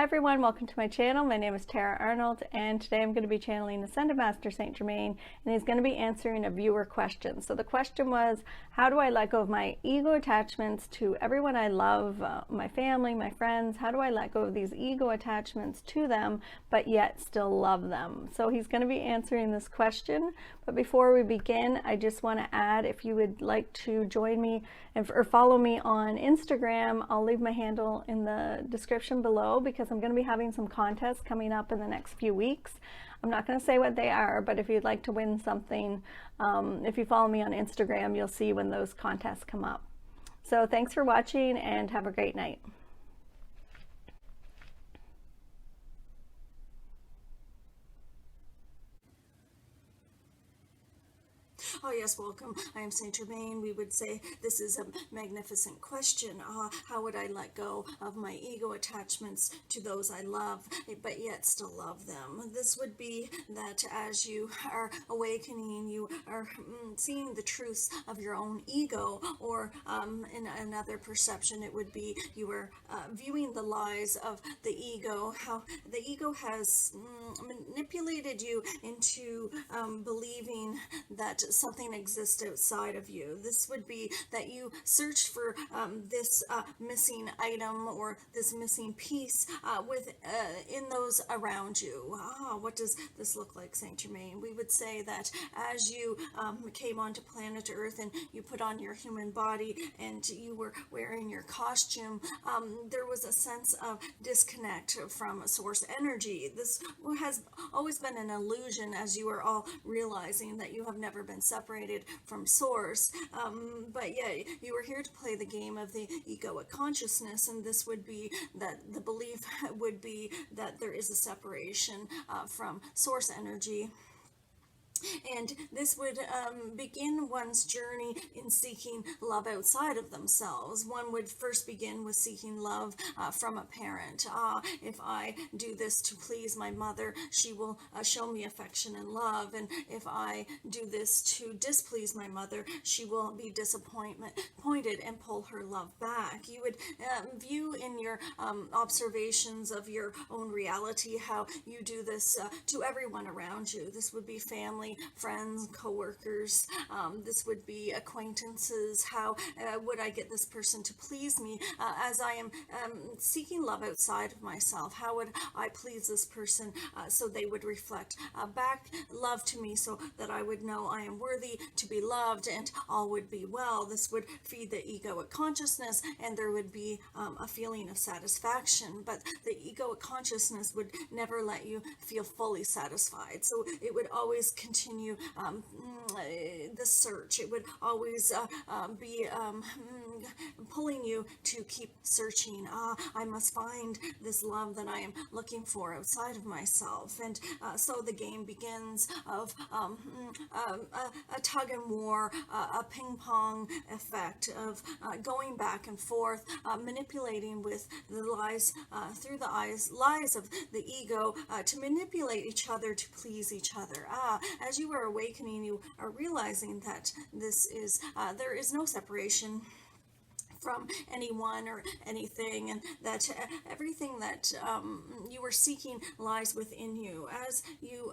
Hi everyone, welcome to my channel. My name is Tara Arnold, and today I'm going to be channeling Ascended Master Saint Germain, and he's going to be answering a viewer question. So the question was, how do I let go of my ego attachments to everyone I love, my family, my friends? How do I let go of these ego attachments to them, but yet still love them? So he's going to be answering this question. But before we begin, I just want to add, if you would like to join me or follow me on Instagram, I'll leave my handle in the description below, because I'm going to be having some contests coming up in the next few weeks. I'm not going to say what they are, but if you'd like to win something, if you follow me on Instagram, you'll see when those contests come up. So thanks for watching and have a great night. Oh yes, welcome. I am Saint Germain. We would say this is a magnificent question. How would I let go of my ego attachments to those I love, but yet still love them? This would be that as you are awakening, you are seeing the truths of your own ego, or in another perception, it would be you are viewing the lies of the ego, how the ego has manipulated you into believing that something exists outside of you. This would be that you searched for this missing item or this missing piece in those around you. What does this look like, Saint Germain? We would say that as you came onto planet Earth and you put on your human body and you were wearing your costume, there was a sense of disconnect from source energy. This has always been an illusion, as you are all realizing that you have never been separated from source, but yeah, you are here to play the game of the egoic consciousness, and this would be that the belief would be that there is a separation from source energy. And this would begin one's journey in seeking love outside of themselves. One would first begin with seeking love from a parent. If I do this to please my mother, she will show me affection and love. And if I do this to displease my mother, she will be disappointed and pull her love back. You would view in your observations of your own reality how you do this to everyone around you. This would be family, friends, co-workers, this would be acquaintances. How would I get this person to please me as I am seeking love outside of myself? How would I please this person so they would reflect back love to me, so that I would know I am worthy to be loved and all would be well? This would feed the egoic consciousness, and there would be a feeling of satisfaction, but the egoic consciousness would never let you feel fully satisfied, so it would always continue the search. It would always be pulling you to keep searching. I must find this love that I am looking for outside of myself. And so the game begins of a tug and war, a ping pong effect of going back and forth, manipulating with the lies through the lies of the ego to manipulate each other to please each other. As you are awakening, you are realizing that this is there is no separation from anyone or anything, and that everything that you are seeking lies within you. As you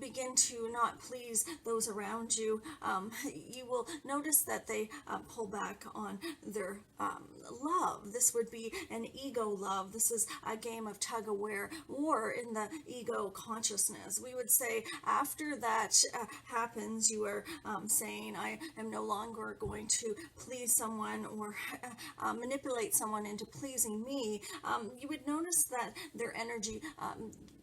begin to not please those around you, you will notice that they pull back on their love. This would be an ego love. This is a game of war in the ego consciousness. We would say after that happens, you are saying, I am no longer going to please someone or manipulate someone into pleasing me. You would notice that their energy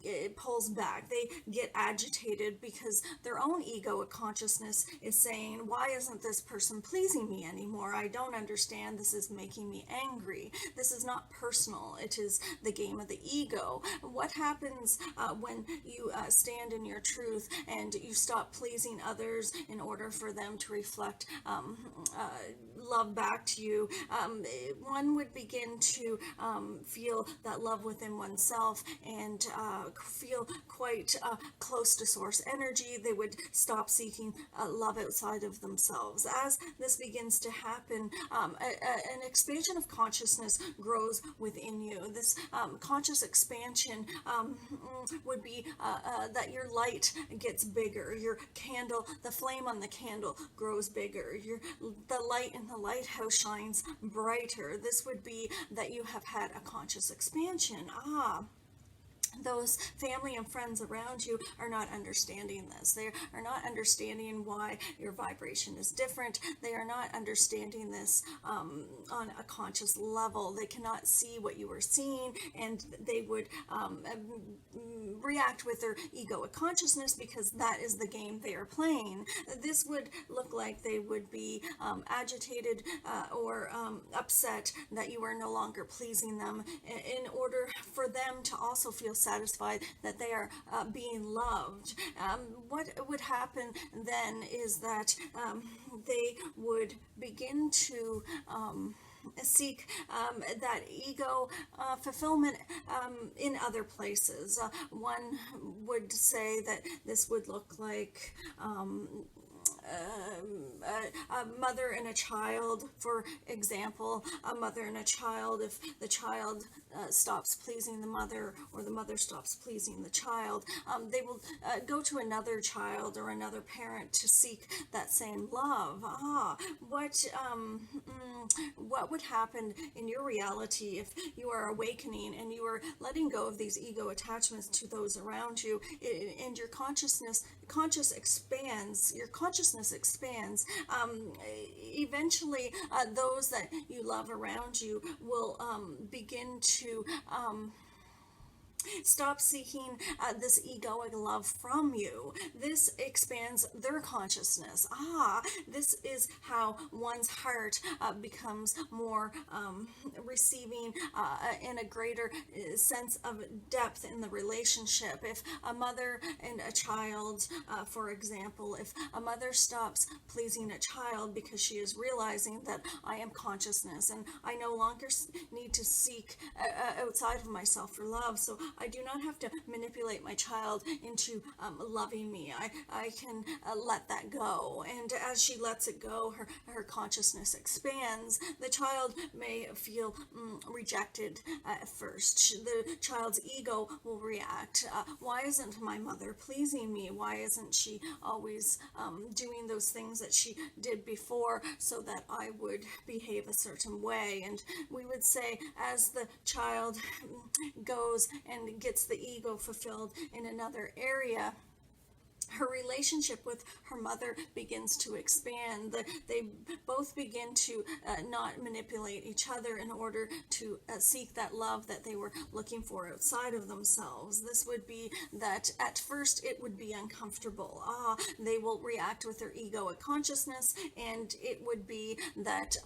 it pulls back. They get agitated because their own egoic consciousness is saying, why isn't this person pleasing me anymore? I don't understand. This is making me angry. This is not personal. It is the game of the ego. What happens when you stand in your truth and you stop pleasing others in order for them to reflect love back to you, one would begin to feel that love within oneself and feel quite close to source energy. They would stop seeking love outside of themselves. As this begins to happen, an expansion of consciousness grows within you. This conscious expansion would be that your light gets bigger, your candle, the flame on the candle grows bigger, the light in the lighthouse shines brighter. This would be that you have had a conscious expansion. Those family and friends around you are not understanding this. They are not understanding why your vibration is different. They are not understanding this on a conscious level. They cannot see what you are seeing, and they would react with their egoic consciousness because that is the game they are playing. This would look like they would be agitated or upset that you are no longer pleasing them, in order for them to also feel satisfied that they are being loved. What would happen then is that they would begin to seek that ego fulfillment in other places. One would say that this would look like a mother and a child, for example. A mother and a child, if the child stops pleasing the mother, or the mother stops pleasing the child, they will go to another child or another parent to seek that same love. What would happen in your reality if you are awakening and you are letting go of these ego attachments to those around you, and your consciousness expands, eventually those that you love around you will begin to stop seeking this egoic love from you. This expands their consciousness. This is how one's heart becomes more receiving in a greater sense of depth in the relationship. If a mother and a child, for example, if a mother stops pleasing a child because she is realizing that I am consciousness and I no longer need to seek outside of myself for love, so I do not have to manipulate my child into loving me. I can let that go. And as she lets it go, her consciousness expands. The child may feel rejected at first. The child's ego will react. Why isn't my mother pleasing me? Why isn't she always doing those things that she did before so that I would behave a certain way? And we would say, as the child goes and gets the ego fulfilled in another area, her relationship with her mother begins to expand. They both begin to not manipulate each other in order to seek that love that they were looking for outside of themselves. This would be that at first it would be uncomfortable. They will react with their egoic consciousness, and it would be that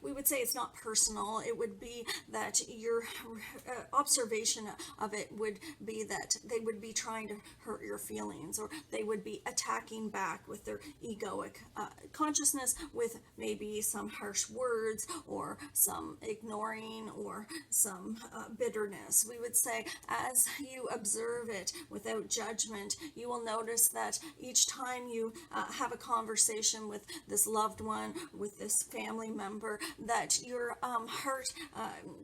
we would say it's not personal. It would be that your observation of it would be that they would be trying to hurt your feelings, or they would be attacking back with their egoic consciousness, with maybe some harsh words or some ignoring or some bitterness. We would say, as you observe it without judgment, you will notice that each time you have a conversation with this loved one, with this family member, that your heart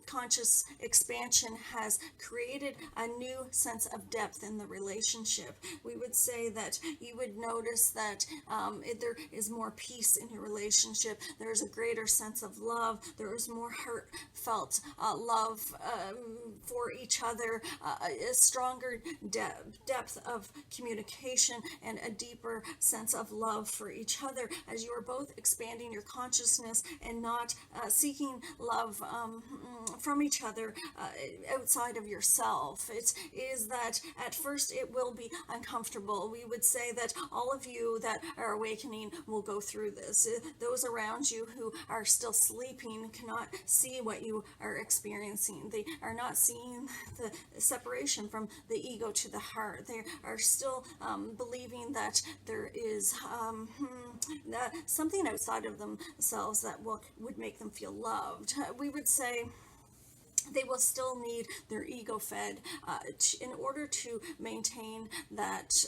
conscious expansion has created a new sense of depth in the relationship. We would say that you would notice that there is more peace in your relationship. There is a greater sense of love. There is more heartfelt love for each other, a stronger depth of communication, and a deeper sense of love for each other, as you are both expanding your consciousness and not seeking love from each other outside of yourself. It is that at first it will be uncomfortable comfortable. We would say that all of you that are awakening will go through this. Those around you who are still sleeping cannot see what you are experiencing. They are not seeing the separation from the ego to the heart. They are still believing that there is something outside of themselves that would make them feel loved. We would say they will still need their ego fed in order to maintain that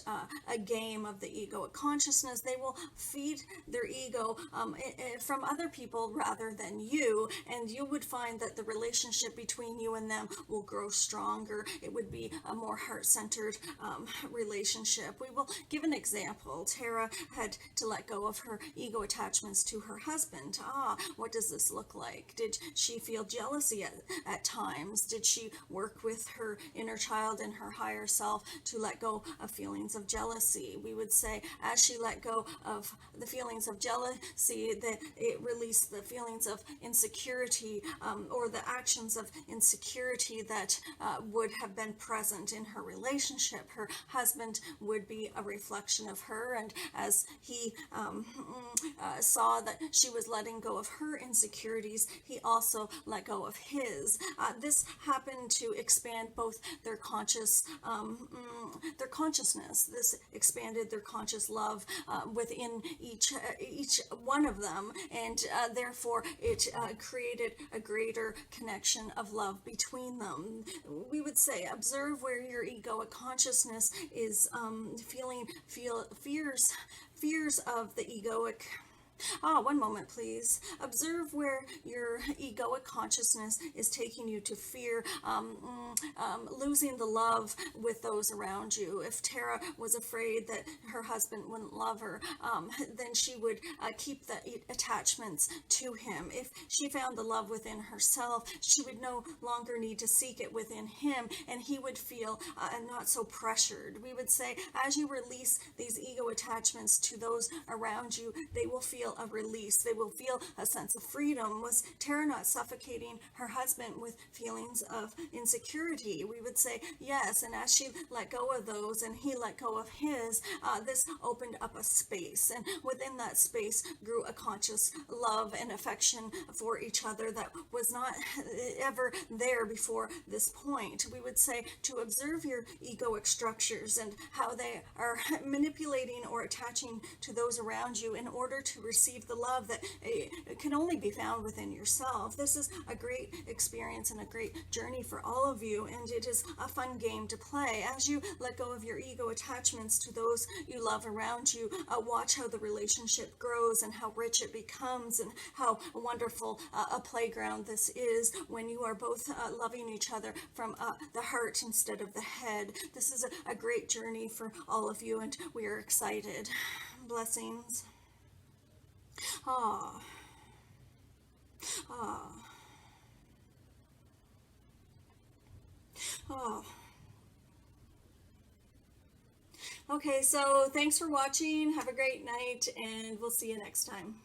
a game of the egoic consciousness. They will feed their ego from other people rather than you, and you would find that the relationship between you and them will grow stronger. It would be a more heart-centered relationship. We will give an example. Tara had to let go of her ego attachments to her husband. What does this look like? Did she feel jealousy at times? Did she work with her inner child and her higher self to let go of feelings of jealousy? We would say as she let go of the feelings of jealousy, that it released the feelings of insecurity or the actions of insecurity that would have been present in her relationship. Her husband would be a reflection of her, and as he saw that she was letting go of her insecurities, he also let go of his. This happened to expand both their their consciousness. This expanded their conscious love within each one of them, and therefore it created a greater connection of love between them. We would say observe where your egoic consciousness is feeling fears of the egoic. One moment, please. Observe where your egoic consciousness is taking you to fear, losing the love with those around you. If Tara was afraid that her husband wouldn't love her, then she would keep the attachments to him. If she found the love within herself, she would no longer need to seek it within him, and he would feel not so pressured. We would say, as you release these ego attachments to those around you, they will feel a release. They will feel a sense of freedom. Was Tara not suffocating her husband with feelings of insecurity? We would say yes, and as she let go of those and he let go of his, this opened up a space, and within that space grew a conscious love and affection for each other that was not ever there before this point. We would say to observe your egoic structures and how they are manipulating or attaching to those around you in order to receive the love that can only be found within yourself. This is a great experience and a great journey for all of you, and it is a fun game to play. As you let go of your ego attachments to those you love around you, watch how the relationship grows and how rich it becomes, and how wonderful a playground this is when you are both loving each other from the heart instead of the head. This is a great journey for all of you, and we are excited. Blessings. Ah. Ah. Oh. Okay, so thanks for watching. Have a great night, and we'll see you next time.